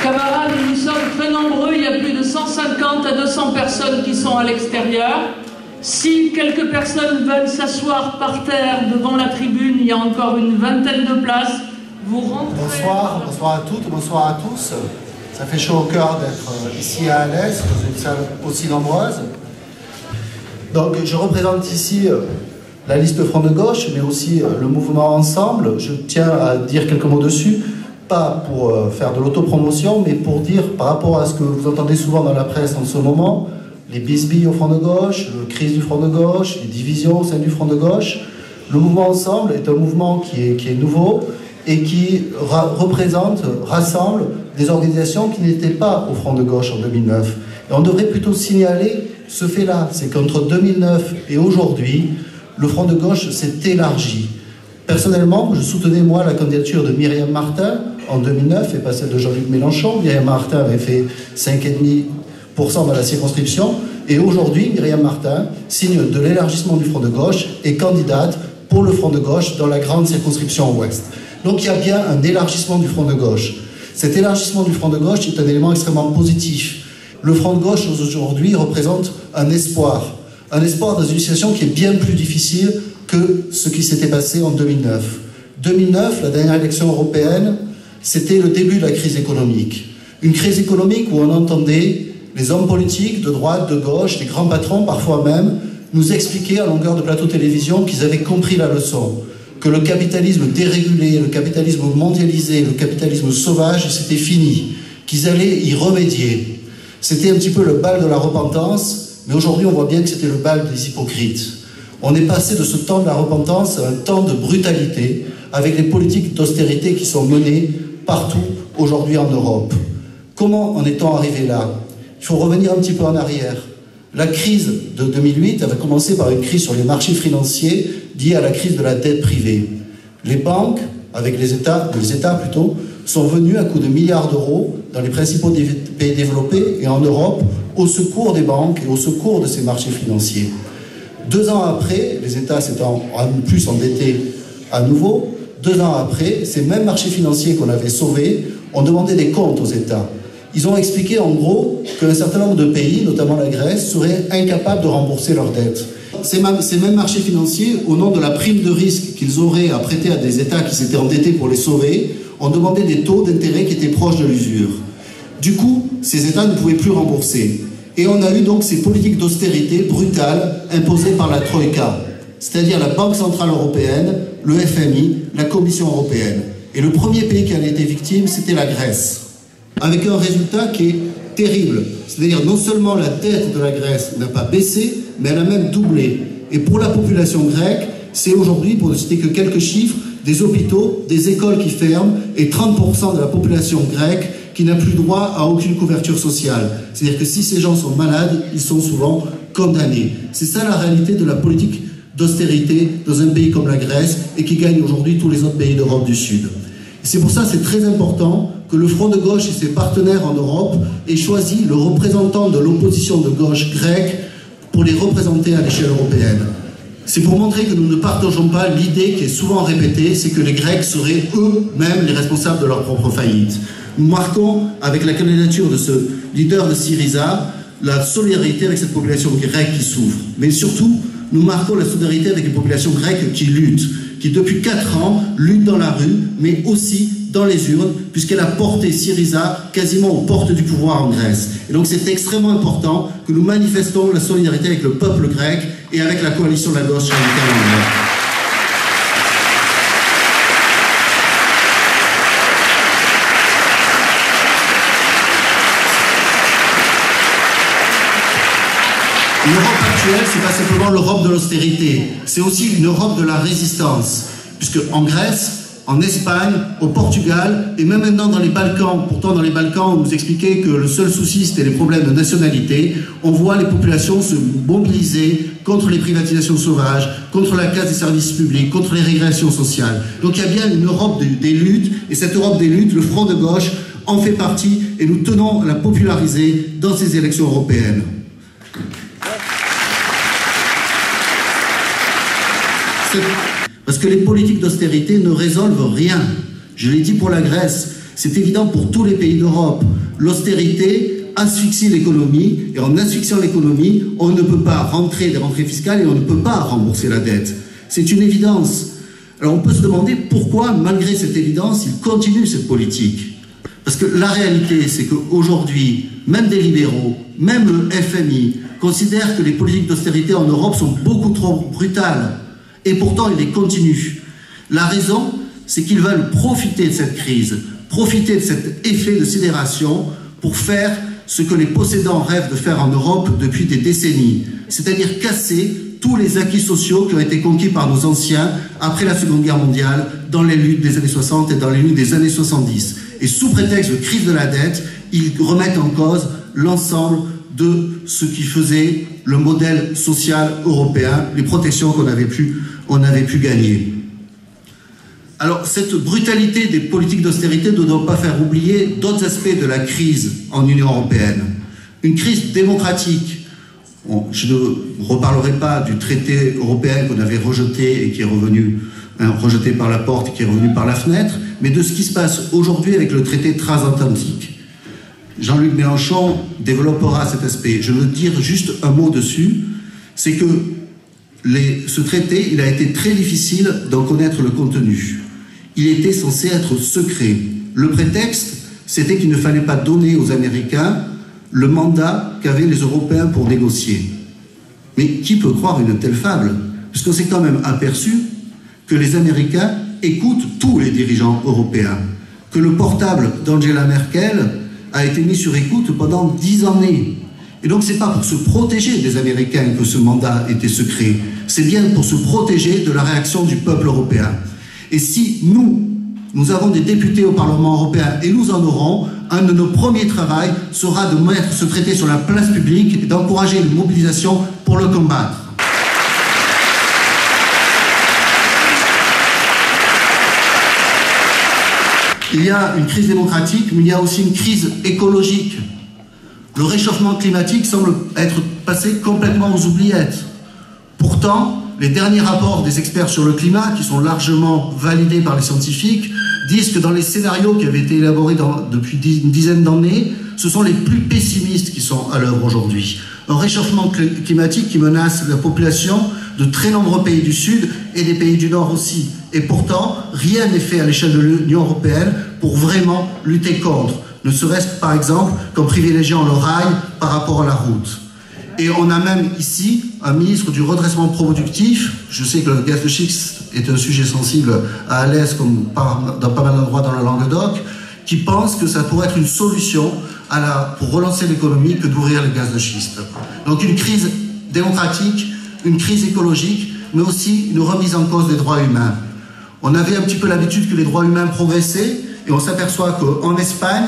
Camarades, nous sommes très nombreux, il y a plus de 150 à 200 personnes qui sont à l'extérieur. Si quelques personnes veulent s'asseoir par terre devant la tribune, il y a encore une vingtaine de places. Vous rentrez... Bonsoir, bonsoir à toutes, bonsoir à tous. Ça fait chaud au cœur d'être ici à Alès, dans une salle aussi nombreuse. Donc je représente ici la liste Front de Gauche, mais aussi le mouvement Ensemble. Je tiens à dire quelques mots dessus, pas pour faire de l'autopromotion, mais pour dire par rapport à ce que vous entendez souvent dans la presse en ce moment, les bisbilles au Front de Gauche, la crise du Front de Gauche, les divisions au sein du Front de Gauche. Le mouvement Ensemble est un mouvement qui est nouveau et qui rassemble des organisations qui n'étaient pas au Front de Gauche en 2009. Et on devrait plutôt signaler ce fait-là, c'est qu'entre 2009 et aujourd'hui, le Front de Gauche s'est élargi. Personnellement, je soutenais moi la candidature de Myriam Martin en 2009 et pas celle de Jean-Luc Mélenchon. Myriam Martin avait fait 5,5% dans la circonscription. Et aujourd'hui, Myriam Martin signe de l'élargissement du Front de Gauche et candidate pour le Front de Gauche dans la grande circonscription ouest. Donc il y a bien un élargissement du Front de Gauche. Cet élargissement du Front de Gauche est un élément extrêmement positif. Le Front de Gauche aujourd'hui représente un espoir dans une situation qui est bien plus difficile que ce qui s'était passé en 2009. 2009, la dernière élection européenne, c'était le début de la crise économique. Une crise économique où on entendait les hommes politiques de droite, de gauche, les grands patrons parfois même, nous expliquer à longueur de plateau télévision qu'ils avaient compris la leçon, que le capitalisme dérégulé, le capitalisme mondialisé, le capitalisme sauvage, c'était fini, qu'ils allaient y remédier. C'était un petit peu le bal de la repentance, mais aujourd'hui on voit bien que c'était le bal des hypocrites. On est passé de ce temps de la repentance à un temps de brutalité, avec les politiques d'austérité qui sont menées partout aujourd'hui en Europe. Comment en est-on arrivé là? Il faut revenir un petit peu en arrière. La crise de 2008 avait commencé par une crise sur les marchés financiers liée à la crise de la dette privée. Les banques, avec les États plutôt, sont venus à coups de milliards d'euros dans les principaux pays développés et en Europe au secours des banques et au secours de ces marchés financiers. 2 ans après, les États s'étant en plus endettés à nouveau, 2 ans après, ces mêmes marchés financiers qu'on avait sauvés ont demandé des comptes aux États. Ils ont expliqué en gros qu'un certain nombre de pays, notamment la Grèce, seraient incapables de rembourser leurs dettes. Ces mêmes marchés financiers, au nom de la prime de risque qu'ils auraient à prêter à des États qui s'étaient endettés pour les sauver, ont demandé des taux d'intérêt qui étaient proches de l'usure. Du coup, ces États ne pouvaient plus rembourser. Et on a eu donc ces politiques d'austérité brutales imposées par la Troïka, c'est-à-dire la Banque Centrale Européenne, le FMI, la Commission Européenne. Et le premier pays qui en a été victime, c'était la Grèce. Avec un résultat qui est terrible. C'est-à-dire non seulement la dette de la Grèce n'a pas baissé, mais elle a même doublé. Et pour la population grecque, c'est aujourd'hui, pour ne citer que quelques chiffres, des hôpitaux, des écoles qui ferment et 30% de la population grecque qui n'a plus droit à aucune couverture sociale. C'est-à-dire que si ces gens sont malades, ils sont souvent condamnés. C'est ça la réalité de la politique d'austérité dans un pays comme la Grèce et qui gagne aujourd'hui tous les autres pays d'Europe du Sud. C'est pour ça que c'est très important que le Front de Gauche et ses partenaires en Europe aient choisi le représentant de l'opposition de gauche grecque pour les représenter à l'échelle européenne. C'est pour montrer que nous ne partageons pas l'idée qui est souvent répétée, c'est que les Grecs seraient eux-mêmes les responsables de leur propre faillite. Nous marquons, avec la candidature de ce leader de Syriza, la solidarité avec cette population grecque qui souffre. Mais surtout, nous marquons la solidarité avec les populations grecques qui luttent, qui depuis 4 ans luttent dans la rue, mais aussi dans les urnes, puisqu'elle a porté Syriza quasiment aux portes du pouvoir en Grèce. Et donc c'est extrêmement important que nous manifestons la solidarité avec le peuple grec et avec la coalition de la gauche radicale en Grèce. L'Europe actuelle, c'est pas simplement l'Europe de l'austérité, c'est aussi une Europe de la résistance, puisque en Grèce, en Espagne, au Portugal, et même maintenant dans les Balkans, pourtant dans les Balkans on nous expliquait que le seul souci c'était les problèmes de nationalité, on voit les populations se mobiliser contre les privatisations sauvages, contre la casse des services publics, contre les régressions sociales. Donc il y a bien une Europe des luttes, et cette Europe des luttes, le Front de Gauche en fait partie, et nous tenons à la populariser dans ces élections européennes. Parce que les politiques d'austérité ne résolvent rien. Je l'ai dit pour la Grèce, c'est évident pour tous les pays d'Europe. L'austérité asphyxie l'économie, et en asphyxiant l'économie, on ne peut pas rentrer des rentrées fiscales et on ne peut pas rembourser la dette. C'est une évidence. Alors on peut se demander pourquoi, malgré cette évidence, il continue cette politique. Parce que la réalité, c'est qu'aujourd'hui, même des libéraux, même le FMI, considèrent que les politiques d'austérité en Europe sont beaucoup trop brutales. Et pourtant, ils les continuent. La raison, c'est qu'ils veulent profiter de cette crise, profiter de cet effet de sidération pour faire ce que les possédants rêvent de faire en Europe depuis des décennies, c'est-à-dire casser tous les acquis sociaux qui ont été conquis par nos anciens après la Seconde Guerre mondiale, dans les luttes des années 60 et dans les luttes des années 70. Et sous prétexte de crise de la dette, ils remettent en cause l'ensemble de ce qui faisait le modèle social européen, les protections qu'on avait pu gagner. Alors, cette brutalité des politiques d'austérité ne doit pas faire oublier d'autres aspects de la crise en Union européenne. Une crise démocratique. Je ne reparlerai pas du traité européen qu'on avait rejeté et qui est revenu, rejeté par la porte et qui est revenu par la fenêtre, mais de ce qui se passe aujourd'hui avec le traité transatlantique. Jean-Luc Mélenchon développera cet aspect. Je veux dire juste un mot dessus, c'est que ce traité, il a été très difficile d'en connaître le contenu. Il était censé être secret. Le prétexte, c'était qu'il ne fallait pas donner aux Américains le mandat qu'avaient les Européens pour négocier. Mais qui peut croire une telle fable? Puisqu'on s'est quand même aperçu que les Américains écoutent tous les dirigeants européens, que le portable d'Angela Merkel a été mis sur écoute pendant 10 années. Et donc c'est pas pour se protéger des Américains que ce mandat était secret, c'est bien pour se protéger de la réaction du peuple européen. Et si nous avons des députés au Parlement européen, et nous en aurons, un de nos premiers travaux sera de mettre ce traité sur la place publique et d'encourager une mobilisation pour le combattre. Il y a une crise démocratique, mais il y a aussi une crise écologique. Le réchauffement climatique semble être passé complètement aux oubliettes. Pourtant, les derniers rapports des experts sur le climat, qui sont largement validés par les scientifiques, disent que dans les scénarios qui avaient été élaborés depuis une dizaine d'années, ce sont les plus pessimistes qui sont à l'œuvre aujourd'hui. Un réchauffement climatique qui menace la population de très nombreux pays du Sud et des pays du Nord aussi. Et pourtant, rien n'est fait à l'échelle de l'Union européenne pour vraiment lutter contre. Ne serait-ce par exemple qu'en privilégiant le rail par rapport à la route. Et on a même ici un ministre du redressement productif. Je sais que le gaz de schiste est un sujet sensible à Alès, comme dans pas mal d'endroits dans le Languedoc, qui pense que ça pourrait être une solution pour relancer l'économie que d'ouvrir le gaz de schiste. Donc une crise démocratique, une crise écologique, mais aussi une remise en cause des droits humains. On avait un petit peu l'habitude que les droits humains progressaient, et on s'aperçoit qu'en Espagne,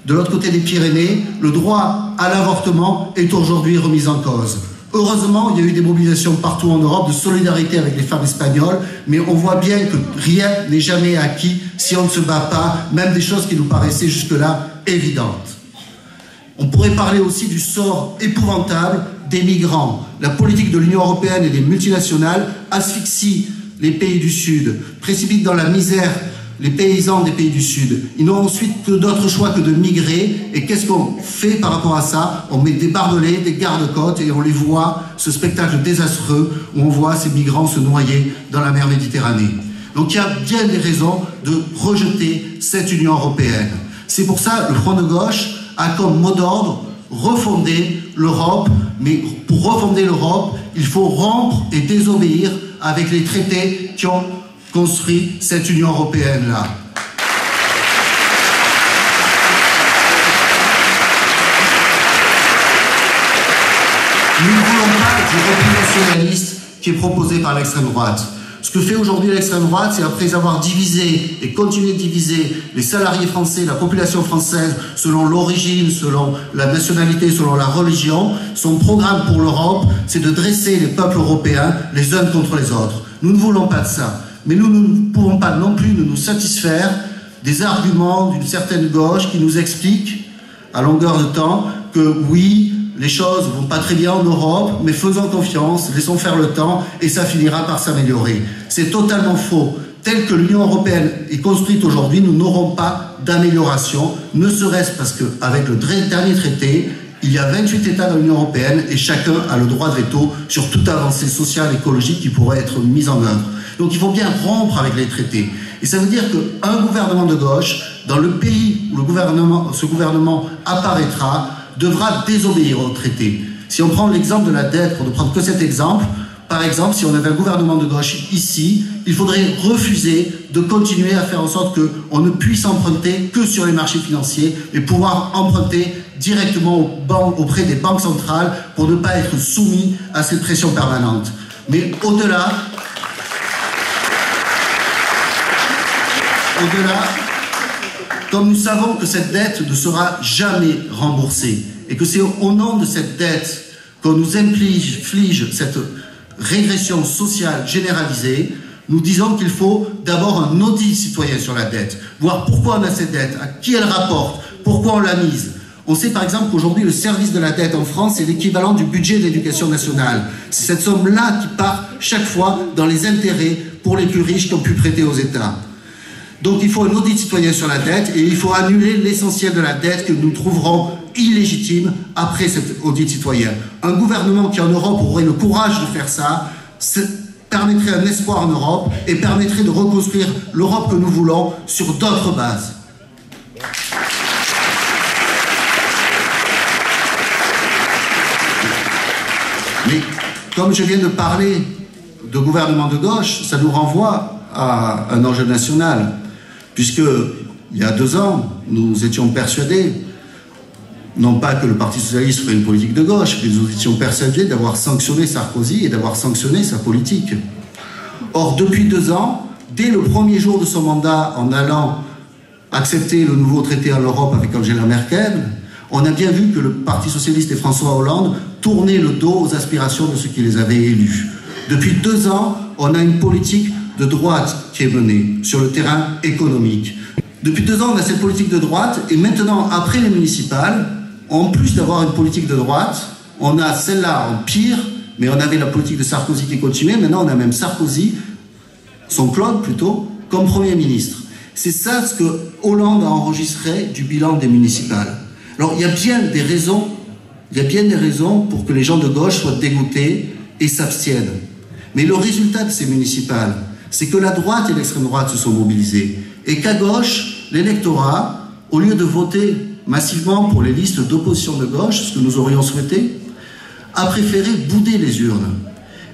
de l'autre côté des Pyrénées, le droit à l'avortement est aujourd'hui remis en cause. Heureusement, il y a eu des mobilisations partout en Europe de solidarité avec les femmes espagnoles, mais on voit bien que rien n'est jamais acquis si on ne se bat pas, même des choses qui nous paraissaient jusque-là évidentes. On pourrait parler aussi du sort épouvantable des migrants. La politique de l'Union européenne et des multinationales asphyxie les pays du Sud, précipite dans la misère les paysans des pays du Sud. Ils n'ont ensuite que d'autres choix que de migrer. Et qu'est-ce qu'on fait par rapport à ça? On met des barbelés, des gardes-côtes et on les voit, ce spectacle désastreux où on voit ces migrants se noyer dans la mer Méditerranée. Donc il y a bien des raisons de rejeter cette Union européenne. C'est pour ça que le Front de gauche a comme mot d'ordre refonder l'Europe. Mais pour refonder l'Europe, il faut rompre et désobéir avec les traités qui ont construit cette Union européenne-là. Nous ne voulons pas du repli nationaliste qui est proposé par l'extrême droite. Ce que fait aujourd'hui l'extrême droite, c'est après avoir divisé et continué de diviser les salariés français, la population française, selon l'origine, selon la nationalité, selon la religion, son programme pour l'Europe, c'est de dresser les peuples européens les uns contre les autres. Nous ne voulons pas de ça. Mais nous ne pouvons pas non plus nous satisfaire des arguments d'une certaine gauche qui nous explique à longueur de temps que oui, les choses vont pas très bien en Europe, mais faisons confiance, laissons faire le temps et ça finira par s'améliorer. C'est totalement faux. Tel que l'Union européenne est construite aujourd'hui, nous n'aurons pas d'amélioration, ne serait-ce parce qu'avec le dernier traité, il y a 28 États dans l'Union européenne et chacun a le droit de veto sur toute avancée sociale et écologique qui pourrait être mise en œuvre. Donc il faut bien rompre avec les traités. Et ça veut dire qu'un gouvernement de gauche, dans le pays où ce gouvernement apparaîtra, devra désobéir aux traités. Si on prend l'exemple de la dette, pour ne prendre que cet exemple, par exemple, si on avait un gouvernement de gauche ici, il faudrait refuser de continuer à faire en sorte qu'on ne puisse emprunter que sur les marchés financiers et pouvoir emprunter directement auprès des banques centrales pour ne pas être soumis à cette pression permanente. Mais au-delà, comme nous savons que cette dette ne sera jamais remboursée et que c'est au nom de cette dette qu'on nous inflige cette régression sociale généralisée, nous disons qu'il faut d'abord un audit citoyen sur la dette, voir pourquoi on a cette dette, à qui elle rapporte, pourquoi on l'a mise. On sait par exemple qu'aujourd'hui le service de la dette en France est l'équivalent du budget de l'éducation nationale. C'est cette somme-là qui part chaque fois dans les intérêts pour les plus riches qui ont pu prêter aux États. Donc il faut un audit citoyen sur la dette et il faut annuler l'essentiel de la dette que nous trouverons illégitime après cet audit citoyen. Un gouvernement qui en Europe aurait le courage de faire ça permettrait un espoir en Europe et permettrait de reconstruire l'Europe que nous voulons sur d'autres bases. Mais comme je viens de parler de gouvernement de gauche, ça nous renvoie à un enjeu national, puisque il y a 2 ans, nous étions persuadés, non pas que le Parti socialiste ferait une politique de gauche, mais nous étions persuadés d'avoir sanctionné Sarkozy et d'avoir sanctionné sa politique. Or, depuis 2 ans, dès le premier jour de son mandat, en allant accepter le nouveau traité en Europe avec Angela Merkel, on a bien vu que le Parti socialiste et François Hollande tournaient le dos aux aspirations de ceux qui les avaient élus. Depuis 2 ans, on a une politique de droite qui est menée sur le terrain économique. Depuis 2 ans, on a cette politique de droite, et maintenant, après les municipales, en plus d'avoir une politique de droite, on a celle-là en pire, mais on avait la politique de Sarkozy qui continuait, maintenant on a même Sarkozy, son Claude plutôt, comme Premier ministre. C'est ça ce que Hollande a enregistré du bilan des municipales. Alors il y a bien des raisons pour que les gens de gauche soient dégoûtés et s'abstiennent. Mais le résultat de ces municipales, c'est que la droite et l'extrême droite se sont mobilisés, et qu'à gauche, l'électorat, au lieu de voter massivement pour les listes d'opposition de gauche, ce que nous aurions souhaité, a préféré bouder les urnes.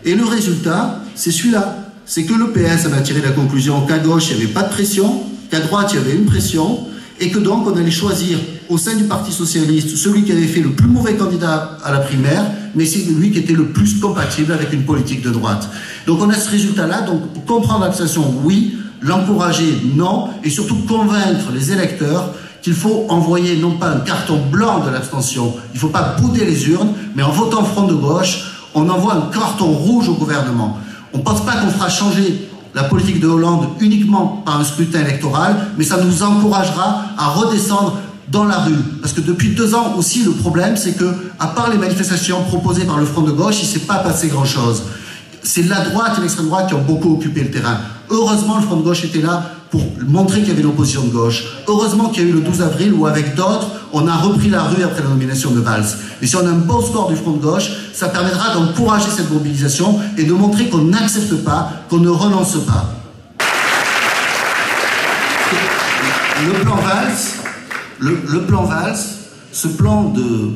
Et le résultat, c'est celui-là. C'est que le PS en a tiré la conclusion qu'à gauche, il n'y avait pas de pression, qu'à droite, il y avait une pression, et que donc on allait choisir au sein du Parti socialiste celui qui avait fait le plus mauvais candidat à la primaire, mais c'est lui qui était le plus compatible avec une politique de droite. Donc on a ce résultat-là, donc pour comprendre l'abstention, oui, l'encourager, non, et surtout convaincre les électeurs qu'il faut envoyer non pas un carton blanc de l'abstention, il ne faut pas bouder les urnes, mais en votant Front de gauche, on envoie un carton rouge au gouvernement. On ne pense pas qu'on fera changer la politique de Hollande uniquement par un scrutin électoral, mais ça nous encouragera à redescendre dans la rue. Parce que depuis 2 ans aussi, le problème, c'est que, à part les manifestations proposées par le Front de gauche, il ne s'est pas passé grand-chose. C'est la droite et l'extrême droite qui ont beaucoup occupé le terrain. Heureusement, le Front de gauche était là pour montrer qu'il y avait l'opposition de gauche. Heureusement qu'il y a eu le 12 avril où, avec d'autres, on a repris la rue après la nomination de Valls. Et si on a un bon score du Front de gauche, ça permettra d'encourager cette mobilisation et de montrer qu'on n'accepte pas, qu'on ne renonce pas. Le plan Valls, ce plan de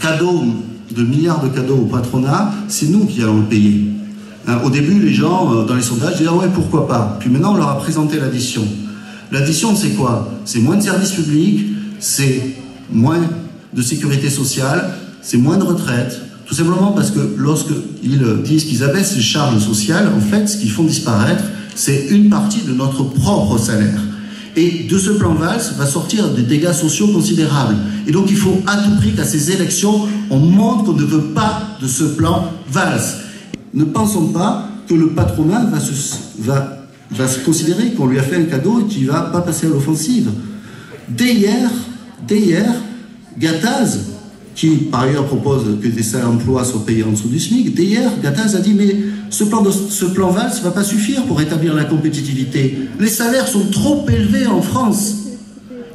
cadeaux, de milliards de cadeaux au patronat, c'est nous qui allons le payer. Au début, les gens, dans les sondages, disaient « Ah ouais, pourquoi pas ?» Puis maintenant, on leur a présenté l'addition. L'addition, c'est quoi? C'est moins de services publics, c'est moins de sécurité sociale, c'est moins de retraite. Tout simplement parce que lorsqu'ils disent qu'ils abaissent les charges sociales, en fait, ce qu'ils font disparaître, c'est une partie de notre propre salaire. Et de ce plan Valls va sortir des dégâts sociaux considérables. Et donc, il faut à tout prix qu'à ces élections, on montre qu'on ne veut pas de ce plan Valls. Ne pensons pas que le patronat va se considérer qu'on lui a fait un cadeau et qu'il ne va pas passer à l'offensive. Dès hier, Gattaz, qui par ailleurs propose que des salaires d'emploi soient payés en dessous du SMIC, dès hier, Gattaz a dit « mais ce plan Valls ne va pas suffire pour rétablir la compétitivité. Les salaires sont trop élevés en France.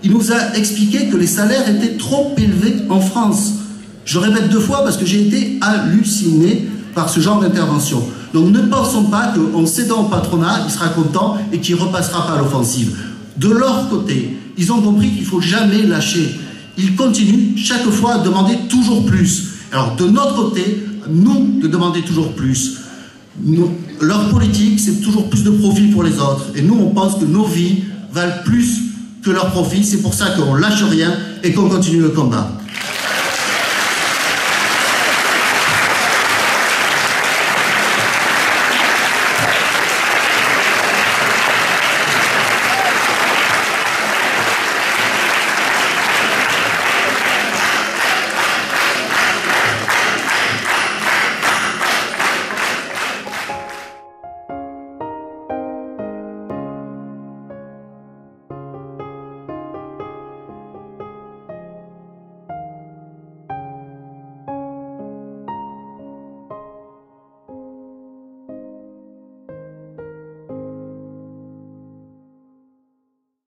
il nous a expliqué que les salaires étaient trop élevés en France. Je répète 2 fois parce que j'ai été halluciné par ce genre d'intervention. Donc ne pensons pas qu'en cédant au patronat, il sera content et qu'il ne repassera pas à l'offensive. De leur côté, ils ont compris qu'il ne faut jamais lâcher. Ils continuent chaque fois à demander toujours plus. Alors de notre côté, nous, de demander toujours plus. Leur politique, c'est toujours plus de profit pour les autres. Et nous, on pense que nos vies valent plus que leurs profits. C'est pour ça qu'on ne lâche rien et qu'on continue le combat.